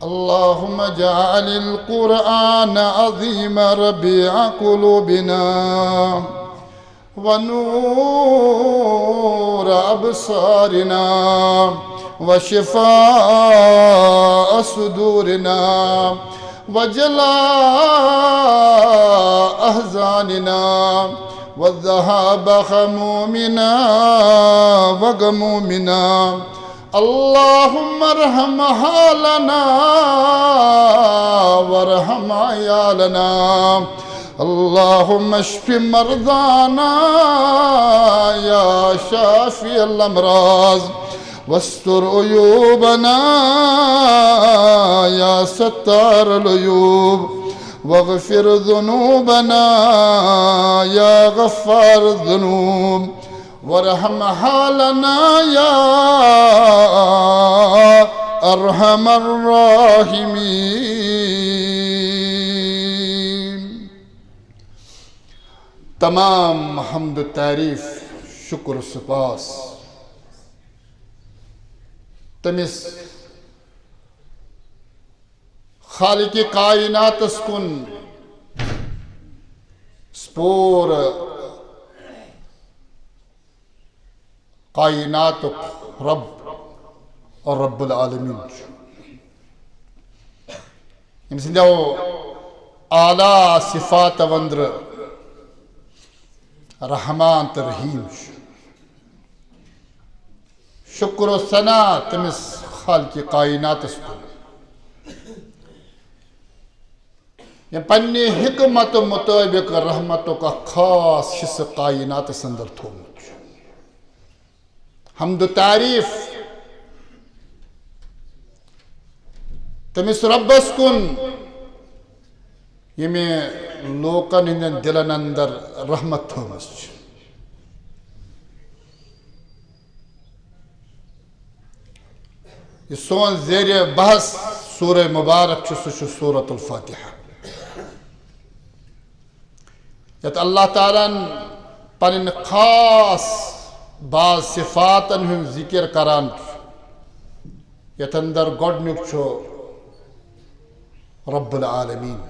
اللهم اجعل القرآن عظيم ربيع قلوبنا ونور أبصارنا وشفاء صدورنا وجلاء أحزاننا والذهاب همومنا وغمومنا. اللهم ارحم حالنا وارحم عيالنا. اللهم اشف مرضانا يا شافي الأمراض واستر عيوبنا يا ستار العيوب واغفر ذنوبنا يا غفار الذنوب وارحم حالنا يا أرحم الراحمين. تمام حمد و تعریف شکر و سپاس تمس خالق کائنات کن سپور کائنات رب اور رب العالمین یم سندو اعلیٰ صفات وندر رحمان تو رحیم. شکر و ثنا تمس خالق کائنات کن یم پنہ حکمت مطابق رحمتوں کا خاص حصہ کائنات اندر تھومت. حمد و تعریف تمس ربس کن یمی لوکن ہندن دلن اندر رحمت تھومس. یہ سون زیر بحث سورہ مبارک سہ سورۃ الفاتحہ یت اللہ تعالیٰ پن خاص بعض صفاتن ہن ذکر کران یت اندر گۄڈنیُک چھُ رب العالمین.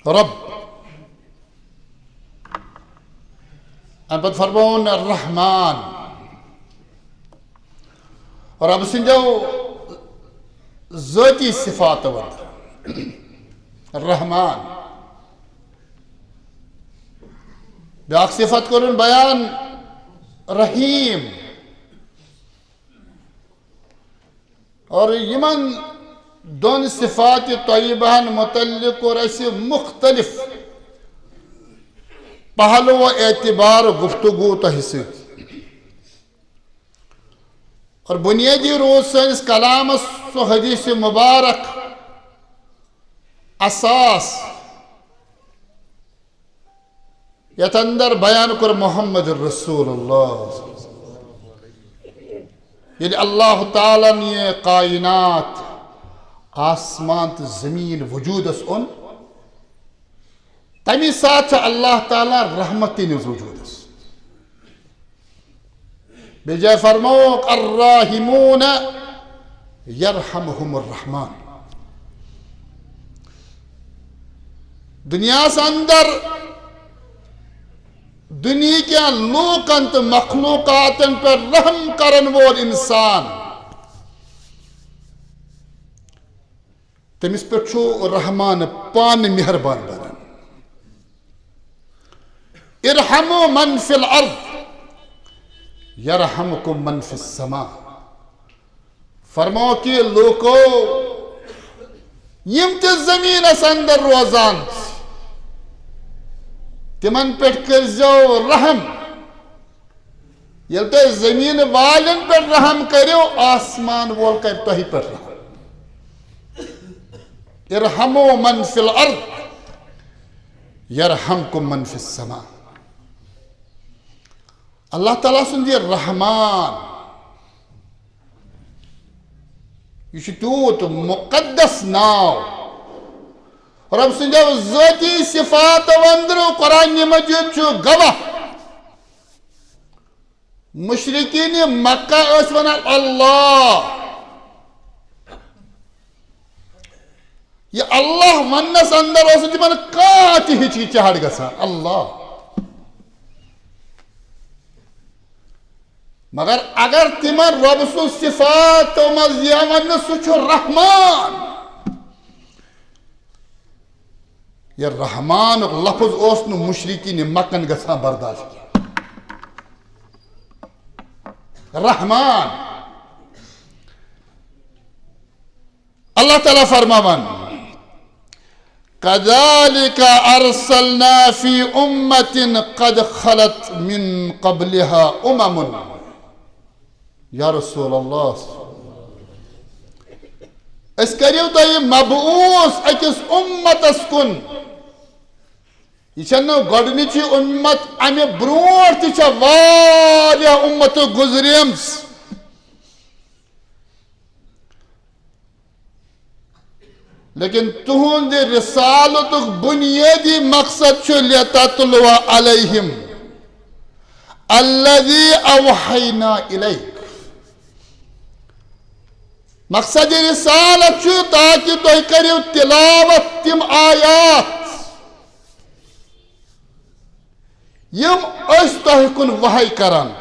رب ام پتہ فرمون الرحمن. رب سندو ذاتی صفات ودر الرحمن. بیاکھ صفت کرن بیان رحیم. اور یمن دون صفات طیبہن متعلق اور ایسے مختلف پہلو و اعتبار گفتگو تہ سۭتۍ. اور بنیادی روز سنس کلامس سو حدیث مبارک اساس یت اندر بیان کر محمد الرسول اللہ. ییٚلہِ اللہ تعالیٰ یہ کائنات آسمان تو زمین وجودس اون تمی ساتھ اللہ تعالیٰ رحمت نز وجودس. بجائے فرموک الراحمون یرحمہم الرحمن. دنیا سے اندر دنیا کے لوکن تو مخلوقاتن پر رحم کرن وول انسان تمس پہ رحمان پان مہربان بنان. ارحموا من فی الارض یرحمکم من فی السماء. فرماؤ کہ لوکو یم تے زمین اس اندر روزان تمن پہ کرزو رحم. یل تے زمین والن پہ رحم کرو آسمان وول کر تہ پہ رحم. ارحموا من فی الارض یرحمکم من فی السماء. اللہ تعالیٰ سند یہ رحمان یہ تیوت مقدس ناو. رب سندو ذاتی صفات وندر قرآن مجید گواہ مشرقین مکہ اس ونان اللہ یہ اللہ ونس اندر اس تمن کانچ ہچکچاہٹ گژھان اللہ مگر اگر تمن رب سن صفات مز یہ ون سہ رحمان یہ رحمان لفظ اس مشرقین مکن گژھان برداشت کی رحمان اللہ تعالیٰ فرماوان كذلك أرسلنا في أمة قد خلت من قبلها یا رسول اللہ اس کریو تہ مبعوث اکس امتس کن یہ چھنہ گۄڈنِچی امت امہ برونٹھ تہ چھ واریاہ امت گزریمس لیکن تہند رسالتک بنیادی مقصد چھ لتتلو علیہم الذی اوحینا الیک مقصد رسالت چھ تاکہ تُہۍ کٔرِو تلاوت تم آیات یم أسۍ تۄہہِ کُن وحی کران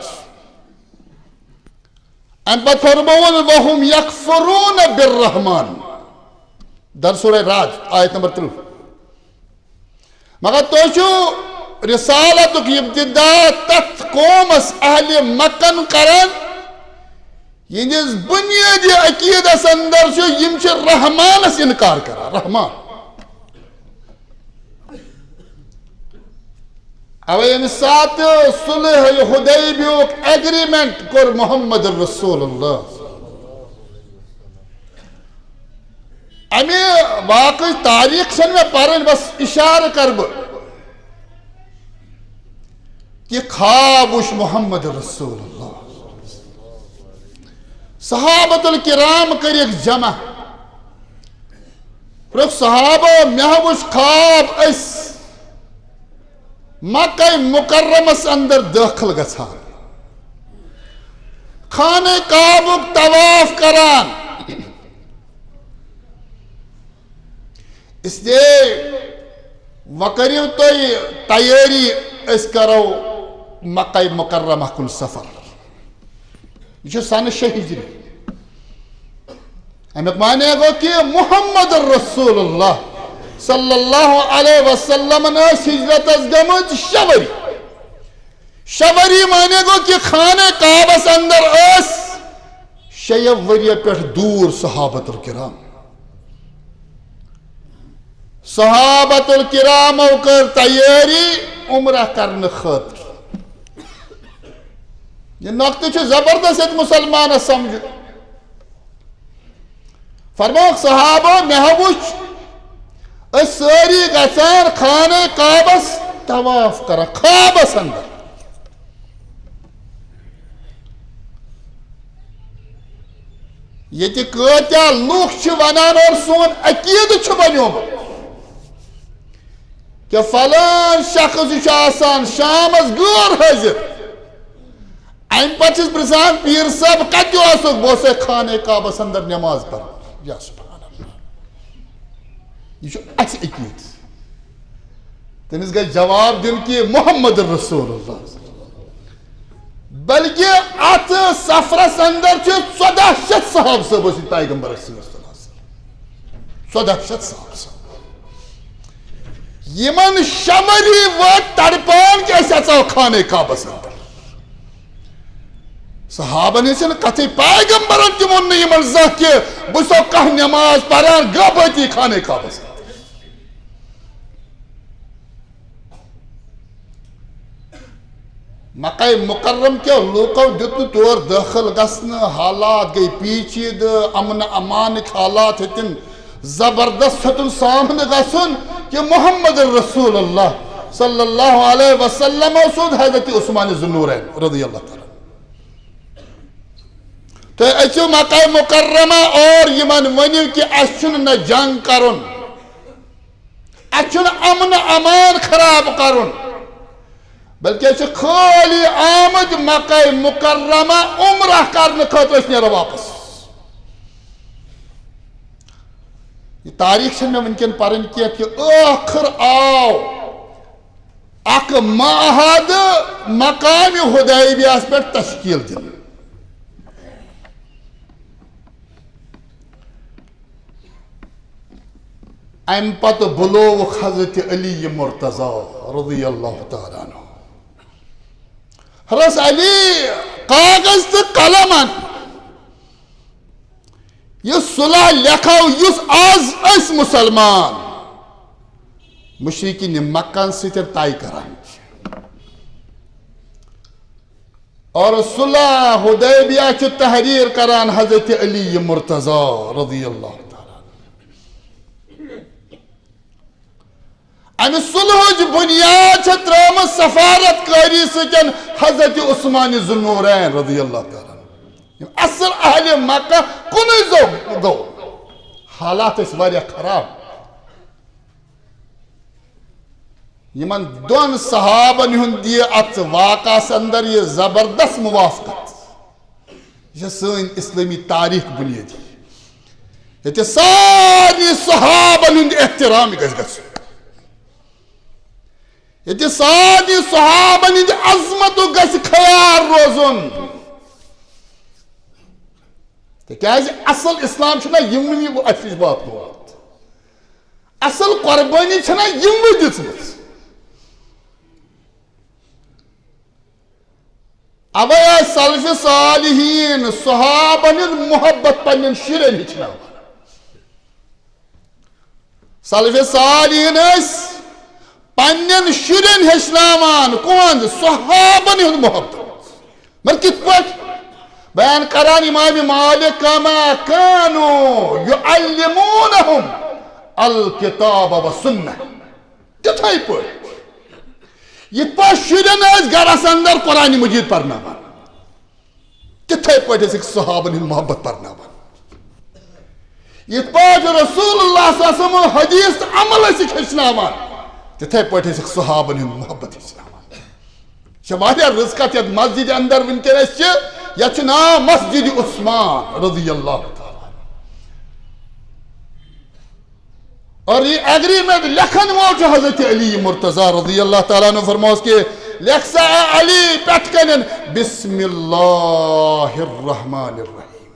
امہ پتہٕ فرمووُن وہم یکفرون بالرحمن در سورہ راج آیت نمبر 3 مگر تُہۍ چھو رسالتک ابتدا تتھ قومس اہل مکن کران یہندس بنیادی عقیدس اندر یم چھ رحمانس انکار کران رحمان اوے یمہ سات صلح حدیبیک ایگریمنٹ کور محمد رسول اللہ امی واقعی تاریخ چھن میں پرن بس اشارہ کر کہ خواب وچھ محمد رسول اللہ صحابت الکرام کرک جمع صحابہ مےٚ وچھ خواب اس مکہ مکرمس اندر داخل گژھان خانہ کعبک طواف کران اس لیے وکریو تُہۍ تیاری اس کرو مکہ مکرمہ کن سفر یہ سن 6 ہجری امیک معنی گو کہ محمد رسول اللہ صلی اللہ علیہ وسلم ہجرت گمت شوری معنی گو کہ خانہ کعبس اندر 6 ؤری پہ دور صحابت الکرام صحابت الکرام کر تیاری عمرہ کرنے خاطر یہ نقطہ زبردست مسلمان سمجھ فرموک صحابہ مےٚ وُچھ أسۍ سٲری گژھان خانہ کعبس طواف کران خوابس اندر یہ کۭتیاہ لوٗکھ چھِ ونان اور سون عقیدٕ چھُ بنیومُت کہ فلان شخص چھُ آسان شامس غٲر حٲضِر امہ پتہٕ چھُس پرژھان پیٖر صٲب کتہِ اوسُکھ بہٕ اوسُے خانہ کعبس اندر نماز پران یا سبحان اللہ یہ چھُ اسہِ عقیدٕ تٔمِس گژھِ جواب دیُن کہ محمد رسول اللہ بلکہ ات سفرس اندر چھِ 1400 صحابہ صٲب ٲسۍ پیغمبرس سۭتۍ 1400 صحابہ یمن شمری وٲتۍ تڑپان کہ أسۍ اژو خانہ کعبس اندر صحابن ہن کتھے پیغمبرن تہِ ووٚن نہٕ یمن زانٛہہ کہ بہٕ چھُسو کانٛہہ نماز پران غٲبٲتی خانہ کعبس اندر مکہ مکرم کے لوکو دیت نہٕ تور داخل گژھنہٕ حالات گئی پیچیدٕ امن امانٕکۍ حالات ہیٚتِن زبردست ہیٚتُن سامنہٕ گژھُن کہ محمد رسول اللہ صلی اللہ علیہ وسلم سود حضرت عثمان ذوالنورین رضی اللہ تعالیٰ تو اچھو مکہ مکرمہ اور یمن ونیو کہ اچھن نہ جنگ کرن اچھن امن امان خراب کرن بلکہ خالی آمد مکہ مکرمہ عمرہ کرنے خاطر نیرا واپس. یہ تاریخ میں ونکن پرن کیا کہ آخر آو اک معاہد مقام حدیبیہ پر تشکیل دن. ام پت بلوک حضرت علی مرتضی رضی اللہ تعالیٰ عنہ. حضرت علی کاغذ تو قلمن یہ صلح لکھو یس آز اس مسلمان مشرکین مکہ سۭتۍ طے کران اور صلح حدیبیہ چھ تحریر کران حضرت علی مرتضی رضی اللہ تعالیٰ. امہ صلحچ بنیاد چھ ترٲمٕژ سفارت کاری سۭتۍ حضرت عثمان ذوالنورین رضی اللہ تعالیٰ. اصل اہل مکہ کن گو حالات اس واریاہ خراب. یمن دون صحابن ہند یہ ات واقعس اندر یہ زبردست موافقت. یہ سن اسلامی تاریخ بنیادی یہ ساری صحابن ہند احترام گژھِ یہ ساری صحابن ہند عظمت گژھِ خیال روزن. تکیازِ اصل اسلام چھنا یمنی اَسہِ نِش واتنومُت. اصل قربانی چھنا یموٕے دِژمٕژ. اوے آسہِ سلفِ صالحین صحابن ہٕنٛز محبت پننٮ۪ن شُرٮ۪ن ہیٚچھناوان. سلفِ صالحین ٲسۍ پننٮ۪ن شُرٮ۪ن ہیٚچھناوان کون صحابن ہٕنٛز محبت. مگر کِتھ پٲٹھۍ بیان کران امام مالک کما کانوا یعلمونہم الکتاب والسنہ. تِتھے پٲٹھۍ یِتھ پٲٹھۍ شُرٮ۪ن ٲسۍ گرس اندر قرآن مجید پرناوان تِتھے پٲٹھۍ ٲسِکھ صحابن ہٕنٛز محبت پرناوان. یِتھ پٲٹھۍ رسول اللہ صلی اللہ علیہ وسلم حدیث تہٕ عمل ٲسِکھ ہیٚچھناوان تِتھے پٲٹھۍ ٲسِکھ صحابن ہٕنٛز محبت ہیٚچھناوان. چھِ واریاہ رٕژ کتھ یتھ مسجد اندر ونکیٚنس چھِ یتھ چھُ ناو مسجد عثمان رضی اللہ تعالیٰ. اور یہ ایگریمنٹ لکھن وول چھُ حضرت علی مرتضی رضی اللہ تعالیٰ عنہ. فرموس کہ لیکھ سا علی پٮ۪ٹھ کَنٮ۪ن بسم اللہ الرحمن الرحیم.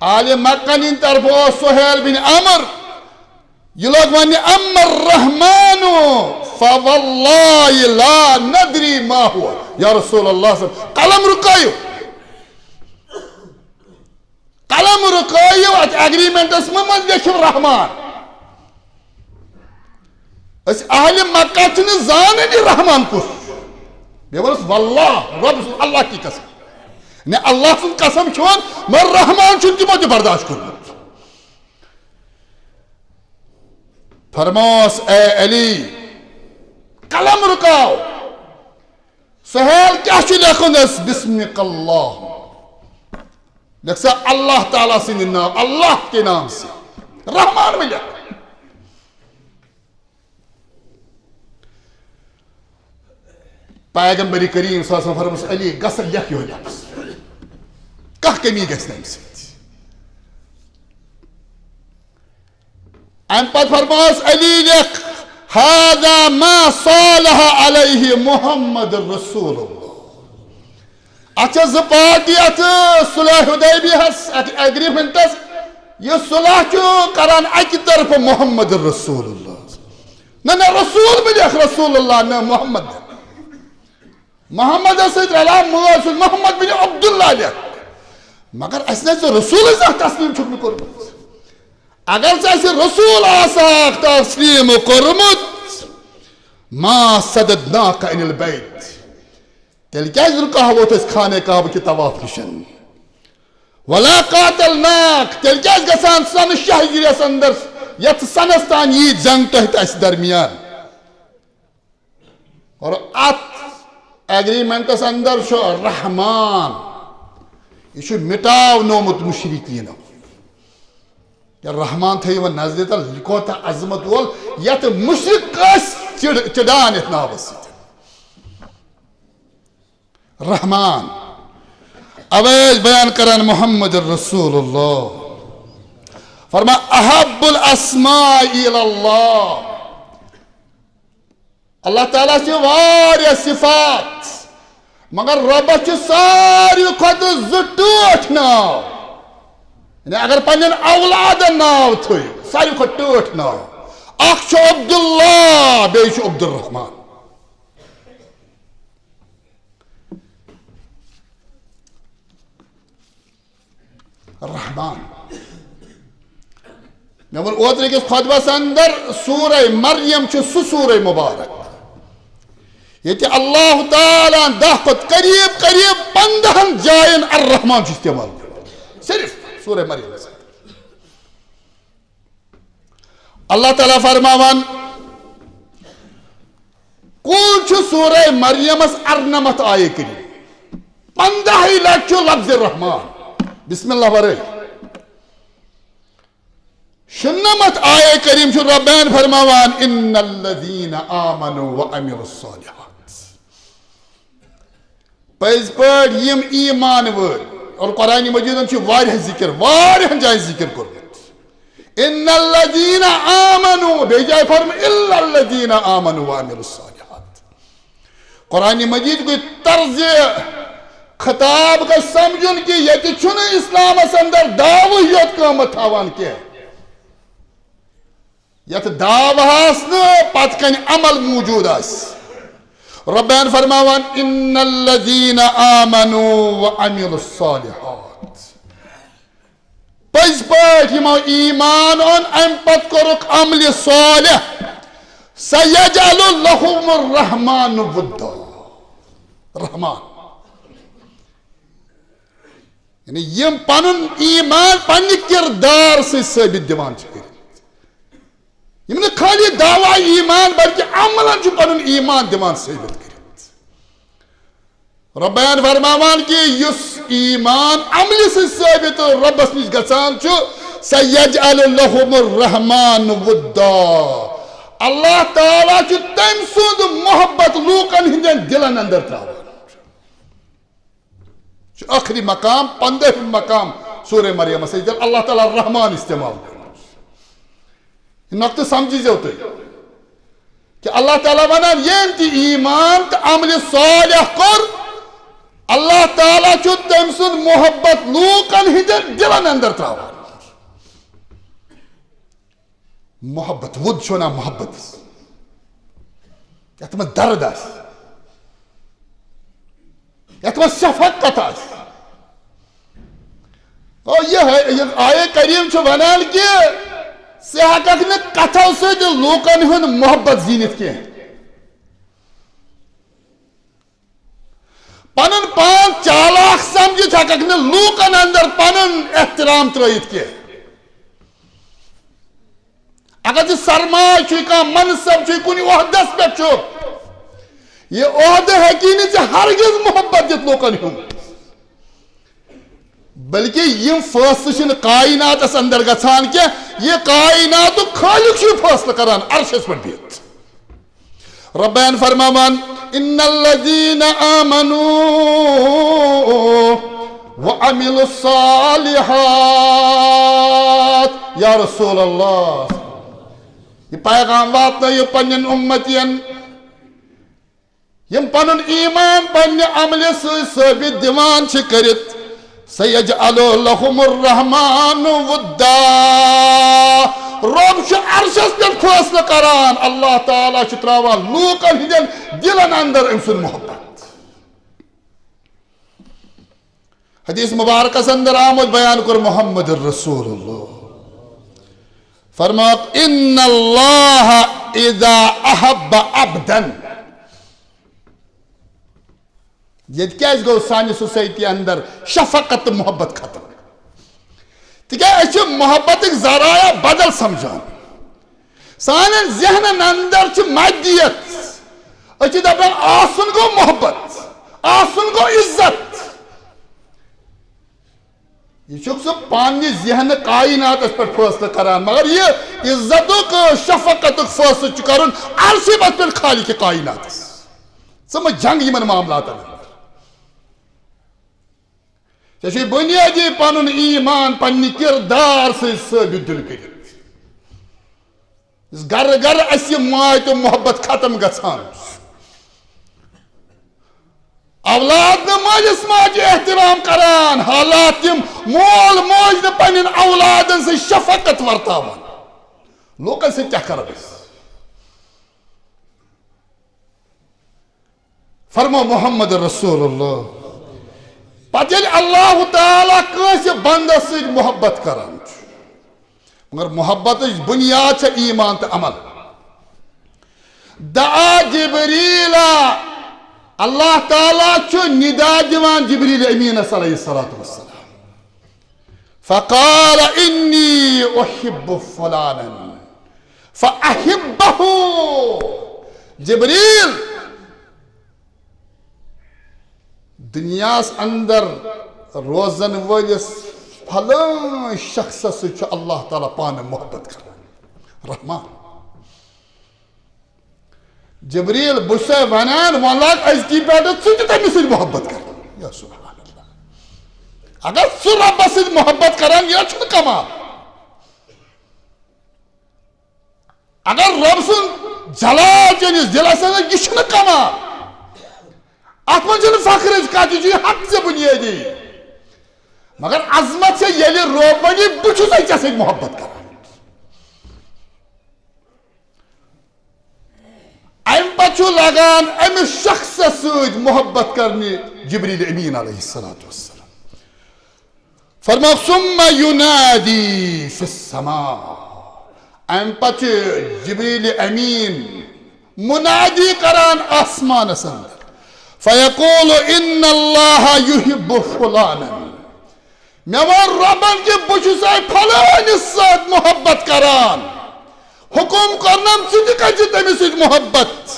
آل مکہ ہٕنٛدِ طرفہٕ اوس سہیل بن عمر یہ لوگ ونہِ اما الرحمن فواللہ لا ندری ما ہوا یا رسول اللہ صلی اللہ علیہ وسلم. قلم رکٲیِو قلم رکٲیِو اتھ ایگریمنٹس منٛز لیکھِو رحمان. أسۍ اہلِ مکہ چھِنہٕ زانان یہِ رحمان کُس. بیٚیہِ ووٚنُس واللہ رۄب سُنٛد اللہ کی قسم. نے اللہ سُنٛد قسم کھیوٚن مگر رحمان چھُنہٕ تِمو تہِ برداشت کوٚرمُت. فرموس اے علی قلم رکاو. سہیل کیا چھُ لیکھُن اَسہِ بسمک اللہ. لیکھ سا اللہ تعالیٰ سٕنٛدِ نام اللہ کے نام سے رحمان میں لیکھ. پیغمبر کریم صلی اللہ علیہ وسلم فرموس علی گژھن لیکھ یِہوے لفظ کانٛہہ کمی گژھِ نہٕ اَمہِ سۭتۍ. ام پت فرماس علی لیکھ هذا ما صالح علیہ محمد رسول اللہ. اچھا زٕ پارٹی اتھ صلح حدیبیہس ایگریمنٹس یہ صلح چھُ کران اکہِ طرفہٕ محمد رسول اللہ. نہ رسول بھی لیکھ رسول اللہ نہ محمد. محمد سۭتۍ رلاو مٲلۍ سُنٛد محمد بن عبداللہ لیکھ. مگر اسہِ نہ ژےٚ رسوٗلٕے زانٛہہ تسلیٖم چھُکھ نہٕ کوٚرمُت. اگر ژےٚ اَسہِ رسول آسہاکھ تسلیٖم کوٚرمُت ما صددناک عن البیت تیٚلہِ کیٛازِ رُکاوہوتھ أسۍ خانہ کعبہ کہِ طواف نِشن. ولا قاتلناک تیٚلہِ کیٛازِ گژھان سنہٕ شاہ ہجریَس اندر یتھ سنس تام یی جنگ تۄہہِ تہٕ اَسہِ درمیان. اور اتھ ایگریمنٹس اندر چھُ رحمان یہ چھُ مٹاونومُت مشرکیٖنو. رحمان تھٲیِو وۄنۍ نظرِ تل یہِ کوتاہ عظمت وول یتھ مشرق ٲسۍ چڑان ات ناوس سۭتۍ رحمان اویز بیان کران محمد الرسول اللہ فرما احب الاسماء الی اللہ اللہ تعالیٰ سے واریاہ صفات مگر ربس چھ ساروی کھۄتہٕ زٕ ٹٲٹھۍ ناو یعنی اگر پنن اولادن ناو تھٲیِو ساروی کھۄتہٕ ٹٲٹھۍ ناو اکھ چھُ عبداللہ بیٚیہِ چھُ عبدالرحمان رحمان میں وون اوترٕ کِس خۄطبس اندر سورہ مریم چھُ سُہ سورہ مبارک ییٚتہِ اللہ تعالیٰ 10 کھۄتہٕ قریب 15 جاین الرحمان چھُ استعمال کوٚرمُت صرف سورہ مریم اللہ تعالیٰ فرماوان کُل چھُ سورہ مریمس 98 آیے کریم 15 لٹہِ چھُ لفظ رحمان بسم اللہ ورٲے 96 آیے کریم چھُ ربان فرماوان ان الذین آمنوا وعملوا الصالحات پٔزۍ پٲٹھۍ یِم ایمان وٲلۍ اور قرآن مجیدن چھُ واریاہ ذکر واریاہن جاین ذکر کوٚرمُت ان الذین آمنوا بیٚیہِ جایہِ فرمو الا الذین آمنوا وعملوا الصالحات قرآن مجید گوٚو طرزِ خطاب کا سمجھن کہ یہ چھُنہٕ اسلامس اندر دعوی یوت قۭمت تھاوان کینٛہہ یتھ دعوہس نہٕ پتہٕ کنہِ عمل موجود آسہِ ربان فرماوان ان الذین آمنوا وعملوا الصالحات پٔزۍ پٲٹھۍ یِمو ایمان اوٚن امہِ پتہٕ کوٚرُکھ عملِ صالح سیجعل لهم الرحمن ودا رحمان یعنی یم پنن ایمان پننہِ کردار سۭتۍ ثٲبت دِوان چھِ کٔرِتھ یم نہٕ خالی دعوا ایمان بلکہ عملن چھُ پنُن ایمان دِوان ثٲبت کٔرِتھ ربان فرماوان کہ یُس ایمان عملہِ سۭتۍ ثٲبت رۄبس نِش گژھان چھُ سیجعل لهم الرحمن ودا اللہ تعالیٰ چھُ تٔمۍ سُنٛد محبت لوٗکن ہٕنٛدٮ۪ن دلن اندر تراوان آخری مقام 15 مقام سورہ مریم اللہ تعالیٰ رحمان استعمال نقطہ سمجھو تھی کہ اللہ تعالیٰ ونان یم تہِ ایمان تو عمل صالح کور اللہ تعالیٰ چھُ تٔمۍ سُنٛد محبت لوٗکن ہٕنٛدٮ۪ن دلن اندر تراوان محبت وُد چھُ ونان محبتس یتھ منٛز درد آسہِ یتھ منٛز شفقت آسہِ یہ آیے کریم چھُ ونان کہ ژٕ ہٮ۪ککھ نہٕ کتھو سۭتۍ لوٗکن ہُنٛد محبت زیٖنِتھ کینٛہہ پنُن پان چالاک سمجھِتھ ہٮ۪ککھ نہٕ لوٗکن اندر پنُن احترام ترٲیِتھ کینٛہہ اگر ژٕ سرمایہ چھُے کانٛہہ منصب چھُے کُنہِ عہدس پٮ۪ٹھ چھُکھ یہ عہدٕ ہٮ۪کی نہٕ ژےٚ ہرگز محبت دِتھ لوٗکن ہُنٛد بلکہ یم فٲصلہٕ چھِنہٕ کائناتس اندر گژھان کینٛہہ یہ کائناتُک خالق چھُ فٲصلہٕ کران عرشس پٮ۪ٹھ بِہِتھ ربان فرماوان ان الذین آمنوا وعملوا الصالحات یا رسول اللہ یہ پیغام واتنٲیِو پننٮ۪ن اُمتین یم پنُن ایمان پننہِ عملہِ سۭتۍ ثٲبت دِوان چھِ کٔرِتھ سیجعل لهم الرحمن ودا رب چھُ عرشس پٮ۪ٹھ فٲصلہٕ کران اللہ تعالیٰ چھُ تراوان لوٗکن ہٕنٛدٮ۪ن دلن اندر أمۍ سُنٛد محبت حدیث مبارکس اندر آمُت بیان کوٚر محمد الرسول اللہ فرماوُکھ ان اللہ اذا احب عبدا یہ کیٛازِ گوٚو سانہِ سوسائٹی اندر شفقت محبت ختم تِکیٛازِ أسۍ چھِ محبتٕکۍ ذرایع بدل سمجھان سانٮ۪ن ذہنن اندر چھِ مادیت أسۍ چھِ دپان آسُن گوٚو محبت آسُن گوٚو عزت یہ سہ پانہ ذہن کائنات پہ فیصلہ کران مگر یہ عزت شفقت فیصلہ کرن عرشی بت پہ خالق کائنات ثم جنگ یمن معاملات ژےٚ بنیادی پنن ایمان پنہ کردار ثابت دل کر گر گر اس ماے تو محبت ختم گژھان اولاد نہ مالس ماجہ احترام کران حالات تم مول موج نہ پنن اولادن سے شفقت ورتاوان لوکن سے کیا کرو فرمو محمد رسول اللہ پتہ ییٚلہِ اللہ تعالیٰ کٲنٛسہِ بندس سۭتۍ محبت کران مگر محبتٕچ بنیاد چھےٚ ایمان تہٕ عمل دعا جبریلا اللہ تعالیٰ چھُ ندا دِوان جبریل امینس علیہ الصلوۃ والسلام فقال انی احب فلانا فاحبه جبریل دنیاس اندر روزن ولس فلان شخص سے اللہ تعالیٰ پانے محبت کران رحمان جبریل بسے ونان ولاک ازکی پیٹھ ژٕ تمس سۭتۍ محبت کر یا سبحان اللہ اگر ژٕ ربس سۭتۍ محبت کران یہ چھُنہٕ کمال اگر رب سُنٛد جلال چٲنِس دلس اندر یہ چھُنہٕ کمال ات من چھنہٕ فخرٕچ کتھ یہِ چھُ حق ژےٚ بنیٲدی مگر عظمت سے ییٚلہِ رۄب ونہِ بہٕ چھُسے ژےٚ سۭتۍ محبت کران امہِ پتہٕ چھُ لگان أمِس شخصس سۭتۍ محبت کرنہِ جبریل امین علیہ الصلوۃ والسلام فرموو ثم ینادی فی السماء امہِ پتہٕ چھُ جبریل امین منادی کران آسمانس اندر فیقول ان اللہ یحب فلانا مے وون ربن کہ بہ چھُسے فلانس سۭتۍ محبت کران حکم کرنم ژٕ تہِ کر تٔمِس سۭتۍ محبت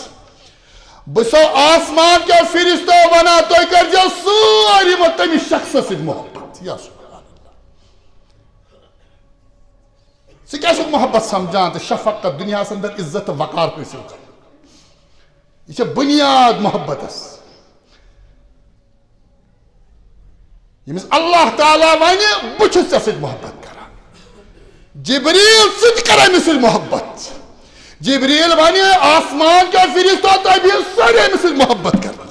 بہ چھُسو آسمان کیو فرشتو ونان تُہۍ کٔرزیو سٲری تٔمِس شخصس سۭتۍ محبت یا سبحان اللہ ژٕ کیٛاہ چھُکھ محبت سمجھان تہٕ شفقت دنیاہس اندر عزت تہٕ وقار حٲصِل کرُن یہ چھےٚ بنیاد محبتس یمس اللہ تعالیٰ ونہِ بہٕ چھُس ژےٚ سۭتۍ محبت کران جبریل ژٕ تہِ کر أمِس سۭتۍ محبت جبریل ونہِ آسمان کیو فرشتو تۄہہِ بِہِو سٲری أمِس سۭتۍ محبت کران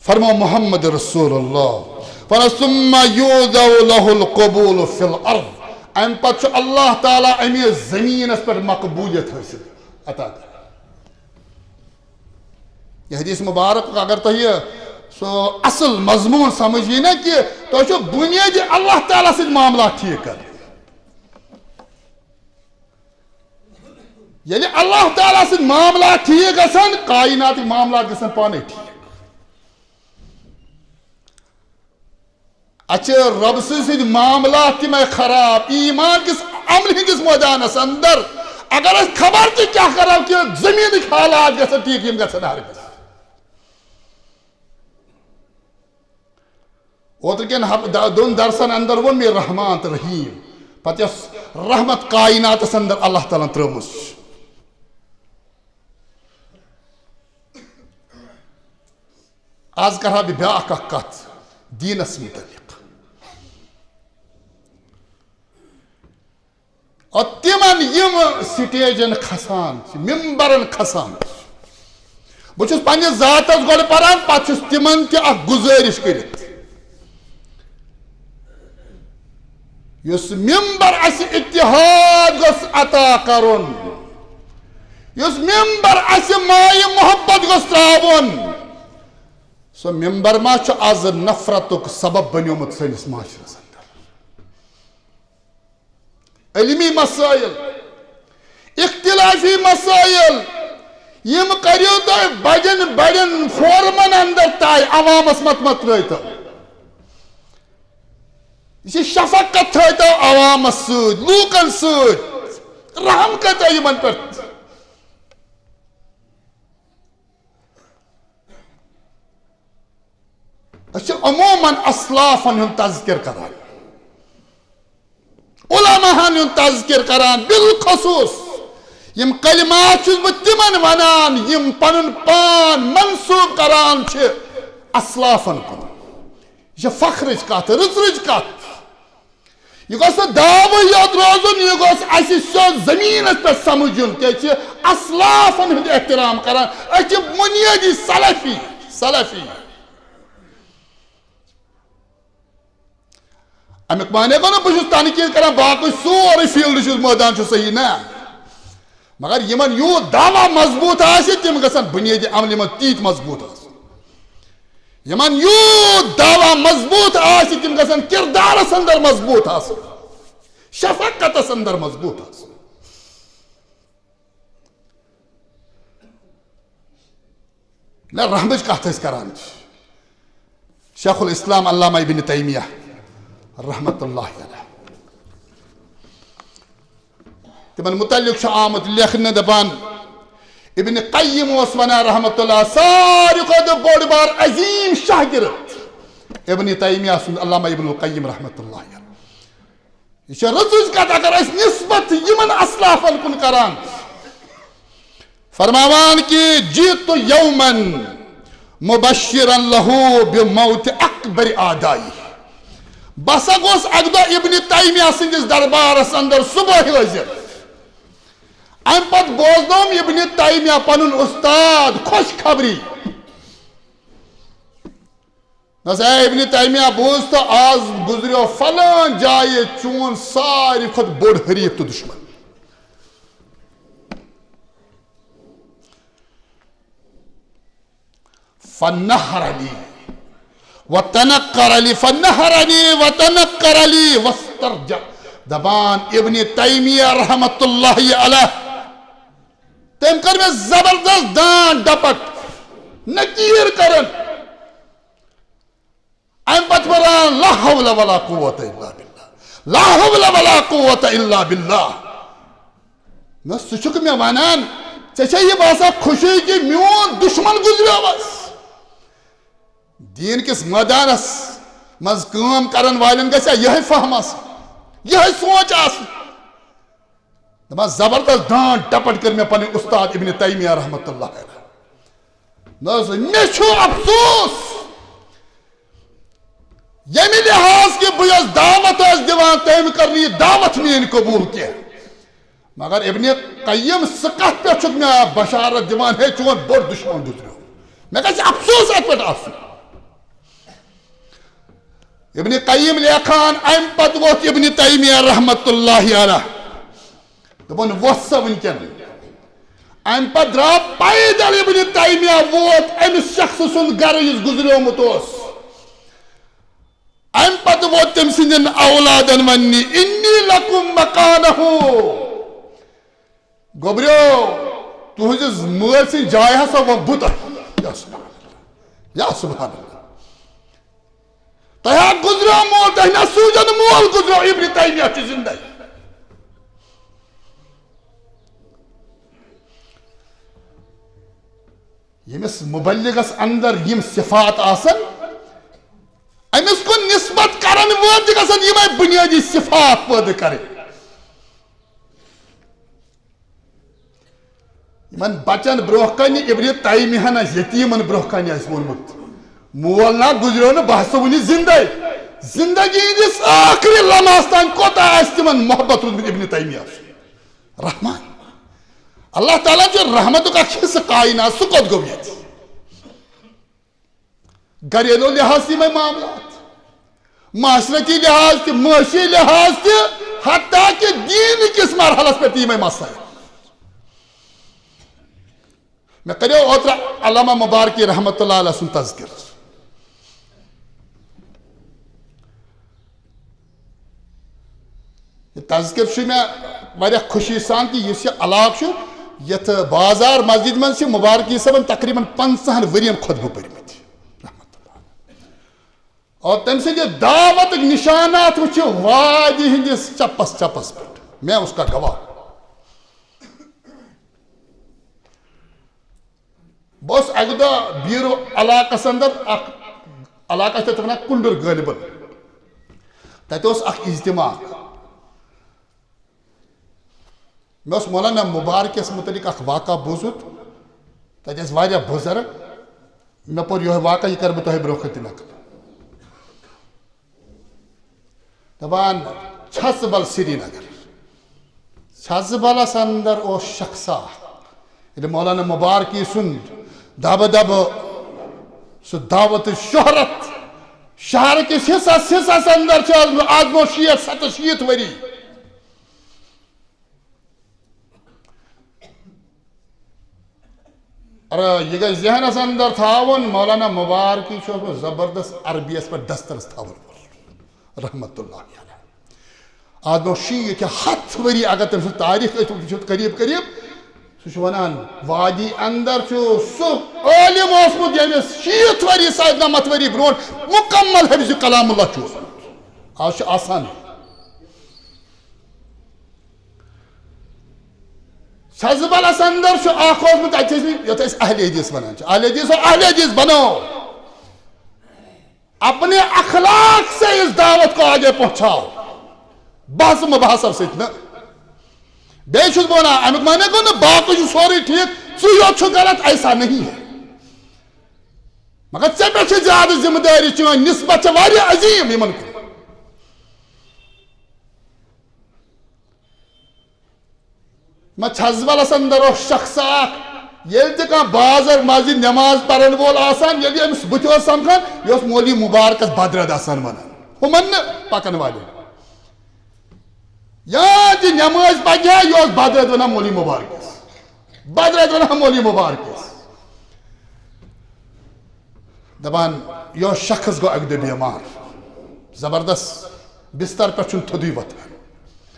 فرمو محمد رسول اللہ فرمو ثم یوضع له القبول فی الارض امہِ پتہٕ چھُ اللہ تعالیٰ أمِس زمینس پٮ۪ٹھ مقبولیت حٲصِل عطا کران یہ حدیث مبارک اگر تۄہہِ سو اصل مضمون سمجھ نا کہ تۄہہِ چھُ بنیادی اللہ تعالیٰ سۭتۍ معاملات ٹھیک کر ییٚلہِ اللہ تعالیٰ سۭتۍ معاملات ٹھیک گژھن کائناتٕکۍ معاملات گژھن پانے ٹھیک اچھا رب سۭتۍ معاملات تِمے خراب ایمان کس عمل ہندس میدانس اندر اگر أسۍ خبر تہِ کیٛاہ کرو کہ زمیٖنٕکۍ حالات گژھن ٹھیک یِم گژھن ہرگز اوتر کن دون درسن اندر وون مے رحمان تو رحیم پتہ یس رحمت کائناتس اندر اللہ تعالیٰ ترٲومٕژ آز کرہا بہٕ بیٛاکھ اکھ کتھ دیٖنس متعلق اور تِمن یِم سٹیجن کھسان ممبرن کھسان بہٕ چھُس پننِس ذاتس گۄڈٕ پران پتہٕ چھُس تِمن تہِ اکھ گُزٲرِش کٔرِتھ یُس ممبر اسہِ اتحاد گوٚژھ عطا کرُن یُس ممبر اسہِ مایہِ محبت گوٚژھ ترٛاوُن سُہ ممبر ما چھُ آز نفرتُک سبب بنیومُت سٲنِس معاشرس اندر علمی مسائل اختلافی مسائل یم کٔرِو تُہۍ بڑٮ۪ن بڑٮ۪ن فورمن اندر طے عوامس مت ترٲیتو یہ شفقت تھٲیتو عوامس سۭتۍ لوٗکن سۭتۍ رحم کٔرتو یمن پٮ۪ٹھ عموماً اسلافن ہند تذکر کران علماءن ہند تذکر کران بالخصوص یم کلمات چھس بہ تمن ونان یم پنن پان منسوب کران چھ اسلافن کن یہ فخرچ کت رچ کت یہ گوس دعوی یاد روزن یہ گوس اس سیود زمین پہ سمجھن کہ اسلافن ہند احترام کران اس بنیادی سلفی امیک مانے گو نا بہت تنقید کران باقی سوری فیلڈ میدان صحیح نا مگر یمن یوت دعوی مضبوط آسہ تم گژھن بنیادی عمل من تیت مضبوط یمن یوت دعوی مضبوط آسہ تم گژھن کردارس اندر مضبوط شفقتس اندر مضبوط نا رحمچ کت کران شیخ الاسلام علامہ ابن تیمیہ رحمت اللہ علیہ تمن متعلق آمد لکھنے دپان ابن قیم اس ونان رحمت اللہ ساری کھت بوڑ بار عظیم شاگرد ابن تیمیہ سن علامہ ابن القیم رحمت اللہ علیہ یہ رچ کت اگر اس نسبت یمن اسلافن کن کران فرماوان کہ جیت یومن مبشرا له بموت اکبر اعدائی بسا گوس اک دہ ابن تیمیہ سندس دربارس اندر صبح حاضر ام پت بوزنوم ابن تیمیہ پنن استاد خوش خبری نس اے ابن تیمیہ بوز تو آز گزریو فلان جائے چون ساری خود بوڑ حریف تو دشمن فنہر علی وتنقر علی فنہر علی وتنقر علی واسترجع دبان ابن تیمیہ رحمت اللہ علیہ تم کر میں زبردست دان ڈپٹ نکیر کرن ام پت بران لا حول ولا قوت الا باللہ لا حول ولا قوت الا باللہ میں سچک میں وانان چچا یہ باسا خوشی کی میون دشمن گزریو بس دین کس میدانس مز کام کرن والن گژھیا یہ فہم یہ سوچ دپان زبردست دان ٹپٹ کر میں پنن استاد ابن تیمیہ رحمت اللہ علیہ مے چھو افسوس یمی لحاظ کہ بہت دعوت دیوان تم کرنی دعوت مین قبول کی مگر ابن قیم سکت پہ چھک میں بشارت دیوان ہے چون بڑ دشمن گزریو میں کہا افسوس ات پہ آسن ابن قیم لیکھان ام پت ووت ابن تیمیہ رحمت اللہ علیہ دپن وسا ونکن ام پت درا پیدل ابن تیمیہ ووت امس شخص سن گر یس گزریومت اس ام پت ووت تم سندن اولادن ونی انی لکم مکانہ گوبریو تہذ مل سن جائے ہسا وہ بت یا سبحان اللہ یا سبحان اللہ تہا گزرو مول تہنا سوجن مول گزرو ابن تیمیہ چی زندگی یمس مبلغس اندر یم صفات آسن امس کو نسبت کرن وول تہ گژھن یمے بنیادی صفات پٲدٕ کرٕنۍ یمن بچن برونٛہہ کنہِ ابن تیمیہ یتیمن برونٛہہ کنہِ آسہِ ووٚنمُت مول نا گزریو نا بہت ونی زندگی ہندس آخری لمحس تان کوتا آسہِ تمن محبت روٗدمُت ابن تیمیہ رحمان اللہ تعالیٰ جو رحمتُک اکھ حصہٕ کائنات سُہ کوٚت گوٚو ییٚتہِ گریلو لحاظ تہِ یمے معاملات معاشرتی لحاظ تہِ معاشی لحاظ تہِ حتیٰ کہ دین کس مرحلس پہ تہِ یمے مسائل میں کریو اوترا علامہ مبارکی رحمت اللہ علیہ سن تذکر یہ تذکر چھ میں واریاہ خوشی سان کہ اس علاقہ یت بازار مسجد من سے مبارکی صاحب تقریباً 50 ورین خطبہ پرمت رحمت اللہ اور تم سے یہ دعوت نشانات وچھ وادی ہندس چپس پہ میں اس کا گواہ بس اک دہ بیرو علاقس اندر علاقہ ونان کنڈر غالباً تتہ اخ اجتماع میں مولانا مبارکس متعلق اخ واقعہ بوزت تتہ واریاہ بزرگ میں پور یہ واقعہ یہ کر بہ تہ برو کھت نقل دپان چھژبل سری نگر چھژبلس اندر اس شخصا یہ مولانا مبارکی سند دب دب سہ دعوت شہرت شہر کس حصس اندر آز برو 67 وری یہ گئی ذہنس اندر تھاون مولانا مبارکی زبردست عربیس پر دسترس تھاون رحمت اللہ علیہ آز برو 7 وری اگر تم سن تاریخ قریب قریب سہ ونان وادی اندر سہ عالم اوسمت یمس 60 وری 90 وری برون مکمل حفظ کلام اللہ آج آسان چھژبلس اندر اخ اوسمت یتھ اہل حدیث ونان اہل حدیث بنو اپنے اخلاق سے اس دعوت کو آگے پہنچاؤ بحث مباحث ستنا بیچ بونا امیک مانے کو نا باقی سوری ٹھیک ژٕ غلط ایسا نہیں ہے مگر ژے پہ زیادہ ذمہ داری چون نسبت واریاہ عظیم یمن کن میں چھژبلس اندر شخص اخ یل تہ بازر مسجد نماز پرن وول آسان یل امس بت سمکھان یہ مولوی مبارکس بدرد آسان ونان ہمن پکن والے یا جی نماز پکیا یہ بدرد ونان مولوی مبارکس بدرد ونان مولوی مبارکس دپان یہ شخص گو اک دہ بیمار زبردست بستر پہ تھودی وتھان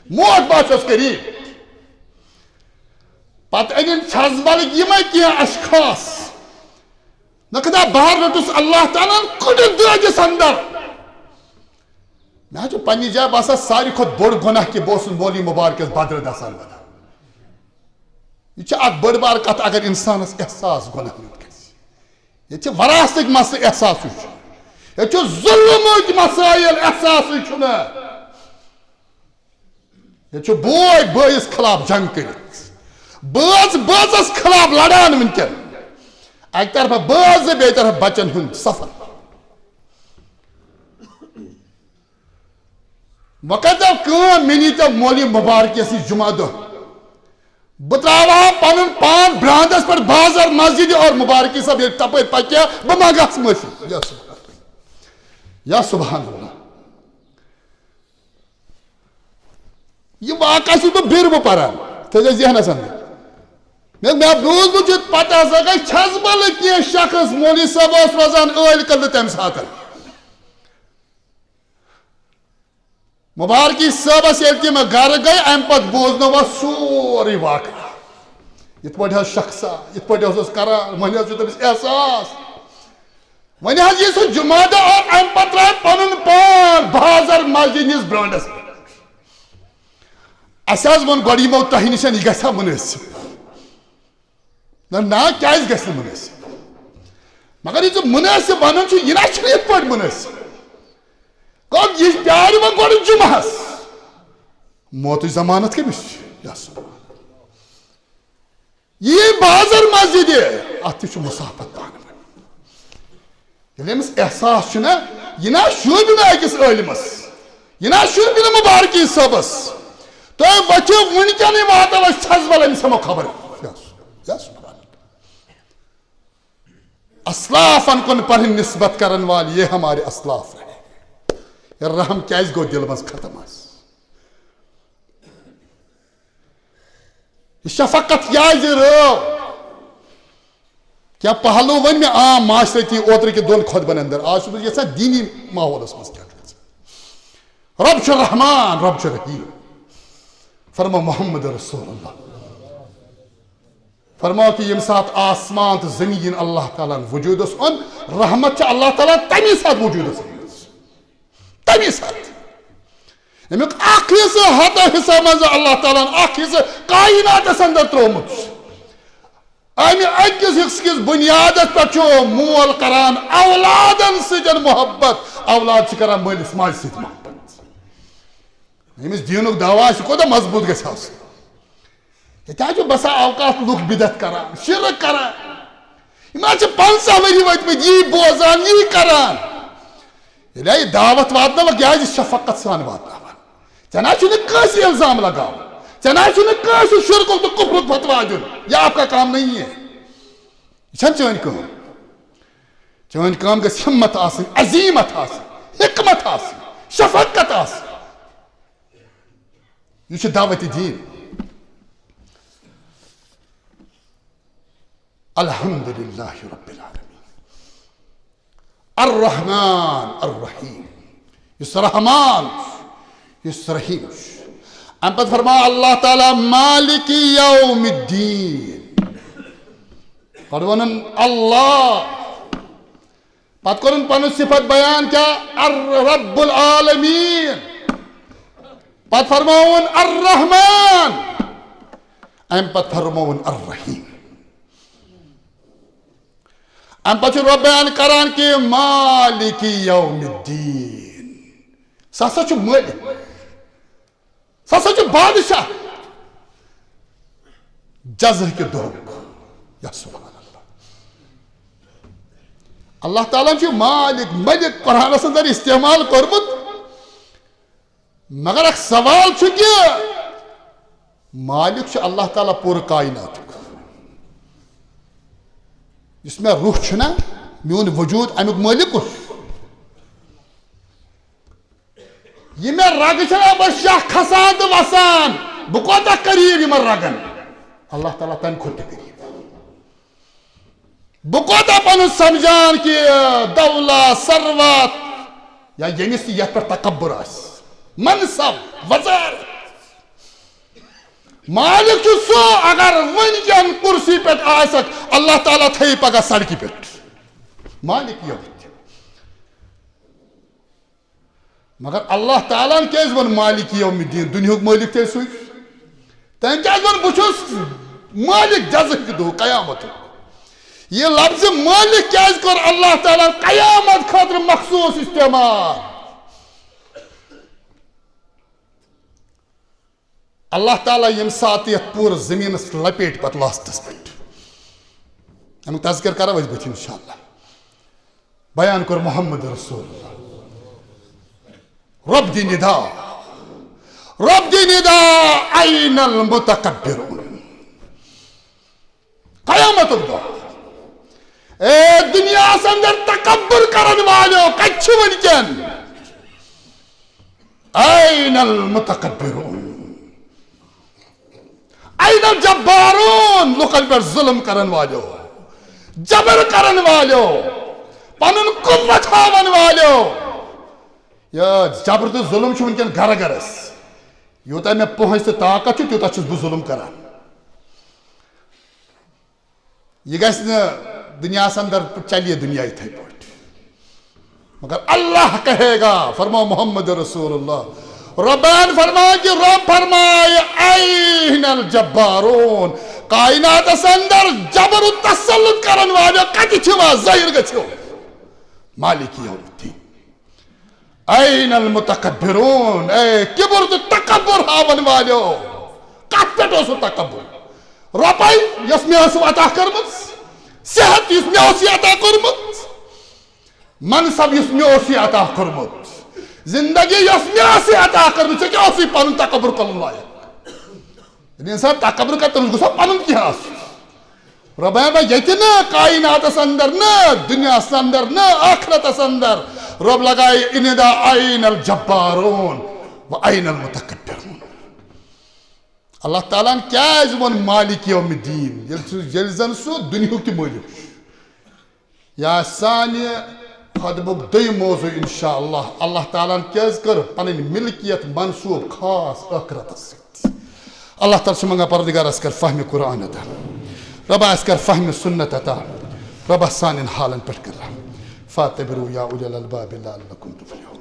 موت باسس قریب پتہ ان چھژبلک یمے کینٛہہ اشخاص نقدہ باہر رٹس اللہ تعالیٰ کڑس دٲدِس اندر مے پنہ جائے باسان ساری کھت بوڑ گناہ کہ بہ مولوی مبارکس بدرد آسان ونان یہ اک بڑ بار کت اگر انسانس احساس گناہ یہ وراثتک مسئلہ احساس یہ ظلمک مسائل احساس یہ بوے بٲیس خلاف جنگ کرت باز بازس خلاف لڑان ونکن اک طرف باز بی طرف بچن ہند سفر وقت منی تو مولوی مبارکس جمعہ دہ بہ ترا پن پان برانڈس پہ بازر مسجد اور مبارکی صاحب یہ تپ پکیا بہ منگس معافی یا سبحان اللہ یہ واقعہ بہ بر پران تھے ذہنس اندر میں بوزمت پتہ ہسا گئی چھژبل کی شخص مولوی صاحب روزان عٲل کدل تمہ سات مبارکی صاحبس یل تم گھر گئی ام پتہ بوزنو سوری واقعہ یت پٲٹھۍ شخصا یت پٲٹھۍ کران وۄنۍ تٔمِس احساس وۄنۍ یہ سُہ جمعہ دۄہ اور ام پتہٕ ترٛایہِ پنُن پان بازر مسجد نِس برانڈس اسہِ حظ ووٚن گۄڈٕ یِمو تۄہہِ نِش یہِ گژھِ ہا مُنٲسِب نا کیٛازِ گژھِ نہٕ مُنٲسِب مگر یہ مُنٲسِب ونُن چھُ یہِ نہ چھُنہٕ یِتھ پٲٹھۍ مُنٲسِب گوٚو یہِ پیارِ وۄنۍ گۄڈٕ جُمعس موتٕچ ضمانت کٔمِس چھِ یہ بازر مسجد اتھ تہِ چھُ مُسافت پانہٕ ؤنۍ ییٚلہِ أمِس احساس چھُ نا یہِ نہ شوٗبہِ نہٕ أکِس عٲلمس یہِ نہ شوٗبہِ نہٕ مبارکی صٲبس تُہۍ ؤتھِو وٕنکٮ۪نٕے واتو أسۍ چھژبل أمِس ہٮ۪مو خبر اسلافن کن پنن نسبت کرن والے یہ ہمارے اسلاف رہے یہ رحم کیاز گو دل مز ختم آس یہ شفقت کیاز رو کیا پہلو ون میں عام معاشرتی اوتر کے دون خطبن اندر آج یہ سا دینی ماحول اس مز کیا رب چھ رحمان رب چھ رحیم فرما محمد رسول اللہ فرماؤ کہ یم سات آسمان تو زمین اللہ تعالیٰ وجود ان رحمت اللہ تعالیٰ تمی سات وجود تمی سات امیک اخ حصہ حد حصہ مز اللہ تعالیٰ اخ حصہ کائنات اندر ترومت امہ اکس حصہ کس بنیاد پہ مول کران اولادن سن محبت اولاد کران مالس ماج ست محبت امس دینک دعوا کوتہ مضبوط گژھِ آسُن یہ بسا اوقات لوگ بدعت کران شرک کران یہ 50 ؤری وٲتمٕتۍ یی بوزان یی کران ییٚلہِ یہ دعوت واتناوکھ یہ آسہِ شفقت سان واتناوان ژےٚ نہ چھُنہٕ کٲنٛسہِ الزام لگاوُن ژےٚ نہ چھُنہٕ کٲنٛسہِ شرکُک تہٕ کفرُک فتوا دیُن یہ آپ کا کام نہیں ہے یہ چھنہٕ چٲنۍ کٲم چٲنۍ کٲم گژھِ ہمت آسٕنۍ عظیمت آسٕنۍ حکمت آسٕنۍ شفقت آسٕنۍ یہ چھُ دعوت دین الحمدللہ رب العالمین الرحمن الرحیم یس رحمان یس رحیم ام پتہ فرما اللہ تعالی مالک یوم الدین پتہ ونن اللہ پتہ کرن پن صفت بیان کیا رب العالمین پتہ فرماون الرحمن ام پتہ فرماون الرحیم ام پتہ رب بیان کران کہ مالک یوم الدین سا چھُ مٲلِک سا چھُ بادشاہ جزا کہ دۄہُک یا سبحان اللہ اللہ تعالیٰ چھُ مالک ملک قرآنس اندر استعمال کورمُت مگر اکھ سوال چھُ کہ مالک چھُ اللہ تعالیٰ پوٗرٕ کائناتُک یس میں روح چھُنا میون وجود امیُک مٲلِک کُس یہ میں رگ چھنا بہ شاہ کھسان تو وسان بہ کوتاہ قریب یمن رگن اللہ تعالیٰ تمہ کھۄتہٕ تہِ قریب بہ کوتاہ پنن سمجھان کہ دولت ثروت یا ییٚمِس تہِ یتھ پٮ۪ٹھ تکبر آسہِ منصب وزارت مالک چھُ سُہ اگر ونکٮ۪ن کرسی پٮ۪ٹھ آسکھ اللہ تعالیٰ تھٲیی پگاہ سڑکہِ پٮ۪ٹھ مالک یوم الدین مگر اللہ تعالیٰ کیٛازِ ووٚن مالک یوم الدین دُنیہُک مٲلِک تہِ سُے تٔمۍ کیٛازِ ووٚن بہٕ چھُس مالک جزاہٕکۍ دۄہ قیامتُک یہ لفظ مالک کیٛازِ کوٚر اللہ تعالیٰ قیامت خٲطرٕ مخصوٗص استعمال اللہ تعالیٰ یم سات یتھ پورٕ زمینس لپیٹ پتہ لاسٹس پہ امیک تذکر کرو أسۍ بٕتھِ انشاءاللہ بیان کور محمد رسول اللہ رب دی ندا این المتکبرون قیامت دۄہ اے دنیا اندر تکبر کرن والو کتہِ چھِ ونکٮ۪ن این المتکبرون این الجبارون لوکن پر ظلم کرن والو جبر کرن والو پنن قوت ہاون والو یہ جبر تو ظلم چھُ ونکٮ۪ن گھر گھرس یوتاہ مےٚ پۄنٛسہٕ تہٕ طاقت چھُ تیوٗتاہ چھُس بہٕ ظلم کران یہ گژھِ نہٕ دنیاہس اندر چلیے دنیا یِتھے پٲٹھۍ مگر اللہ کہے گا فرماؤ محمد رسول اللہ ربان فرمائے کہ رب فرمائے این الجبارون کائنات اندر جبر و تسلط کرن والو کتہِ چھِ ظاہر گژھِو مالک یوم الدین این المتکبرون اے کبر تو تکبر ہاون والو کتھ پٮ۪ٹھ اوسوٕ تکبر رۄپے یۄس مےٚ ٲسوٕ عطا کٔرمٕژ صحت یُس مےٚ اوس یہِ عطا کوٚرمُت منصب یُس مےٚ اوس یہِ عطا کوٚرمُت زندگی یس مےٚ ٲسٕے عطا کٔرمٕژ ژےٚ کیٛاہ اوسُے پنُن تکبر کَرُن لایق ییٚلہِ اِنسان تکبر کَرِ تٔمِس گوٚژھ پنُن کینٛہہ آسُن رۄبا ییٚتہِ نہٕ کائناتس اندر نہ دُنیاہس اندر نہ ٲخرتس اندر رۄب لگایہِ اِندا این الجبارون و این المتکبرون اللہ تعالیٰ کیٛازِ ووٚن مالک یوم الدین ییٚلہِ زن سُہ دُنیہُک تہِ مٲلِک چھُ یا سانہِ خطبُک دوٚیِم موضوع انشاءاللہ اللہ تعالیٰ کیٛازِ کٔر پنٕنۍ ملکیت منصوٗب خاص ٲخرتس سۭتۍ اللہ تعالیٰ چھُ منگان پروردگار اَسہِ کر فہمِ قرآن عطا رۄبا اَسہِ کر فہمِ سنت عطا رۄبا سانٮ۪ن حالن پٮ۪ٹھ کر رحم فاتبروا یا اولی الالباب لعلکم تفلحون